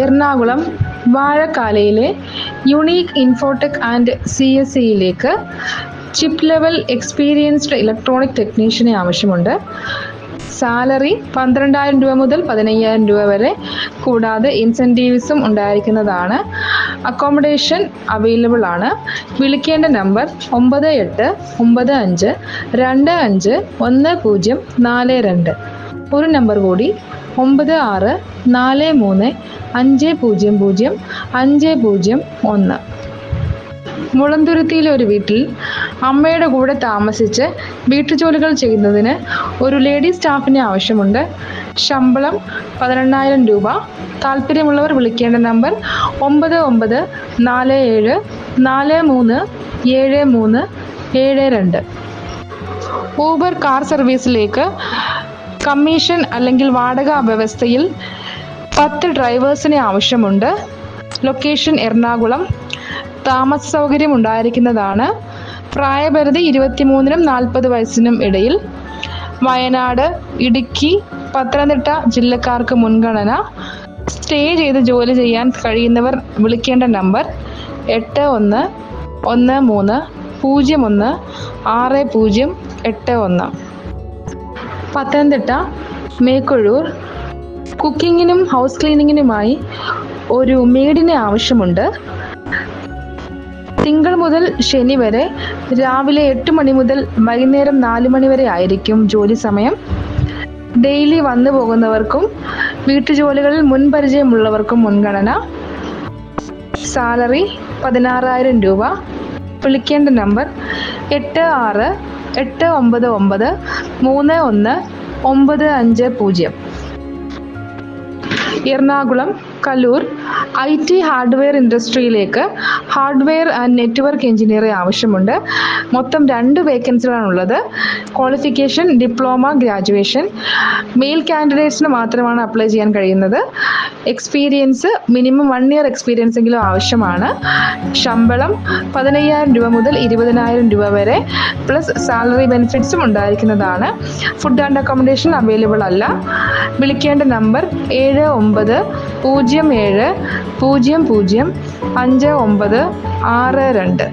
എറണാകുളം വാഴക്കാലയിലെ unique infotech and CSEയിലേക്ക് chip level experienced electronic ടെക്നീഷ്യനെ ആവശ്യമുണ്ട്. സാലറി 12,000 രൂപ മുതൽ 15,000 രൂപ വരെ, കൂടാതെ ഇൻസെൻറ്റീവ്സും ഉണ്ടായിരിക്കുന്നതാണ്. അക്കോമഡേഷൻ അവൈലബിൾ ആണ്. വിളിക്കേണ്ട നമ്പർ 9895251042. ഒരു നമ്പർ കൂടി 9643500501. മുളന്തുരുത്തിയിലെ ഒരു വീട്ടിൽ അമ്മയുടെ കൂടെ താമസിച്ച് വീട്ടുജോലികൾ ചെയ്യുന്നതിന് ഒരു ലേഡി സ്റ്റാഫിനെ ആവശ്യമുണ്ട്. ശമ്പളം 18,000 രൂപ. താല്പര്യമുള്ളവർ വിളിക്കേണ്ട നമ്പർ 9947437372. ഊബർ കാർ സർവീസിലേക്ക് കമ്മീഷൻ അല്ലെങ്കിൽ വാടക വ്യവസ്ഥയിൽ 10 ഡ്രൈവേഴ്സിനെ ആവശ്യമുണ്ട്. ലൊക്കേഷൻ എറണാകുളം. താമസ സൗകര്യം ഉണ്ടായിരിക്കുന്നതാണ്. പ്രായപരിധി 23-നും 40 വയസ്സിനും ഇടയിൽ. വയനാട്, ഇടുക്കി, പത്തനംതിട്ട ജില്ലക്കാർക്ക് മുൻഗണന. സ്റ്റേ ചെയ്ത് ജോലി ചെയ്യാൻ കഴിയുന്നവർ വിളിക്കേണ്ട നമ്പർ 8113016081. പത്തനംതിട്ട മേക്കൊഴൂർ. കുക്കിങ്ങിനും ഹൗസ് ക്ലീനിങ്ങിനുമായി ഒരു മെയ്ഡിനെ ആവശ്യമുണ്ട്. തിങ്കൾ മുതൽ ശനി വരെ രാവിലെ 8 മണി മുതൽ വൈകുന്നേരം 4 മണി വരെ ആയിരിക്കും ജോലി സമയം. ഡെയിലി വന്നു പോകുന്നവർക്കും വീട്ടുജോലികളിൽ മുൻപരിചയമുള്ളവർക്കും മുൻഗണന. സാലറി 16,000 രൂപ. വിളിക്കേണ്ട number 8689931950. Ernakulam Kaloor IT hardware ഇൻഡസ്ട്രിയിലേക്ക് ഹാർഡ്വെയർ ആൻഡ് നെറ്റ്വർക്ക് എഞ്ചിനീയറെ ആവശ്യമുണ്ട്. മൊത്തം 2 വേക്കൻസികളാണുള്ളത്. Qualification diploma graduation. മെയിൽ കാൻഡിഡേറ്റ്സിന് മാത്രമാണ് അപ്ലൈ ചെയ്യാൻ കഴിയുന്നത്. എക്സ്പീരിയൻസ് മിനിമം 1 ഇയർ എക്സ്പീരിയൻസ് എങ്കിലും ആവശ്യമാണ്. ശമ്പളം 15,000 രൂപ മുതൽ 20,000 രൂപ വരെ, പ്ലസ് സാലറി ബെനിഫിറ്റ്സും ഉണ്ടായിരിക്കുന്നതാണ്. ഫുഡ് ആൻഡ് അക്കോമഡേഷൻ അവൈലബിൾ അല്ല. വിളിക്കേണ്ട നമ്പർ 7907005962.